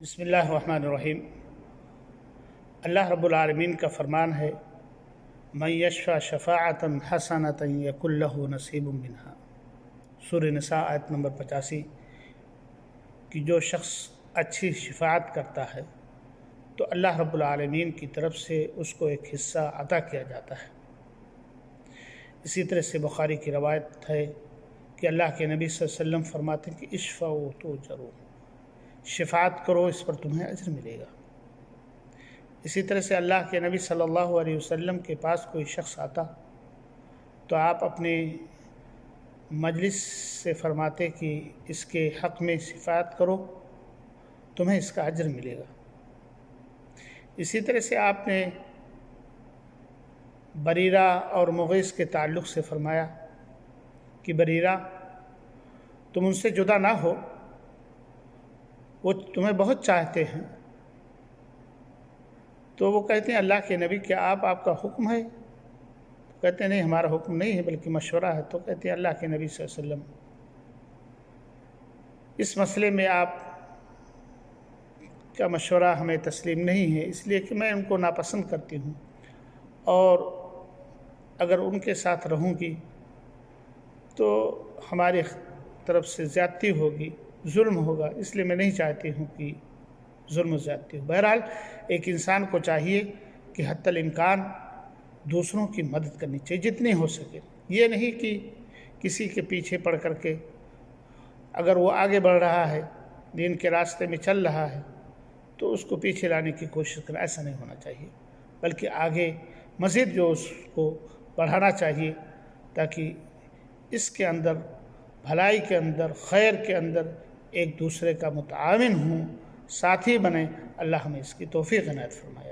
بسم اللہ الرحمن الرحیم۔ اللہ رب العالمین کا فرمان ہے من یشفع شفاعتا حسنۃ یکن لہ نصیب منہا، سورہ نساء آیت نمبر 85 کہ جو شخص اچھی شفاعت کرتا ہے تو اللہ رب العالمین کی طرف سے اس کو ایک حصہ عطا کیا جاتا ہے۔ اسی طرح سے بخاری کی روایت ہے کہ اللہ کے نبی صلی اللہ علیہ وسلم فرماتے ہیں کہ اشفعوا تؤجروا، شفاعت کرو اس پر تمہیں اجر ملے گا۔ اسی طرح سے اللہ کے نبی صلی اللہ علیہ وسلم کے پاس کوئی شخص آتا تو آپ اپنے مجلس سے فرماتے کہ اس کے حق میں شفاعت کرو، تمہیں اس کا اجر ملے گا۔ اسی طرح سے آپ نے بریرہ اور مغیث کے تعلق سے فرمایا کہ بریرہ تم ان سے جدا نہ ہو، وہ تمہیں بہت چاہتے ہیں۔ تو وہ کہتے ہیں اللہ کے نبی کیا آپ کا حکم ہے؟ کہتے ہیں نہیں، ہمارا حکم نہیں ہے بلکہ مشورہ ہے۔ تو کہتے ہیں اللہ کے نبی صلی اللہ علیہ وسلم اس مسئلے میں آپ کا مشورہ ہمیں تسلیم نہیں ہے، اس لیے کہ میں ان کو ناپسند کرتی ہوں، اور اگر ان کے ساتھ رہوں گی تو ہماری طرف سے زیادتی ہوگی، ظلم ہوگا، اس لیے میں نہیں چاہتی ہوں کہ ظلم و زیادتی ہو۔ بہرحال ایک انسان کو چاہیے کہ حتی الامکان دوسروں کی مدد کرنی چاہیے جتنی ہو سکے۔ یہ نہیں کہ کسی کے پیچھے پڑ کر کے اگر وہ آگے بڑھ رہا ہے، دین کے راستے میں چل رہا ہے تو اس کو پیچھے لانے کی کوشش کرنا، ایسا نہیں ہونا چاہیے، بلکہ آگے مزید جو اس کو بڑھانا چاہیے تاکہ اس کے اندر بھلائی کے اندر، خیر کے اندر ایک دوسرے کا متعاون ہوں، ساتھی بنیں۔ اللہ ہمیں اس کی توفیق عنایت فرمائے۔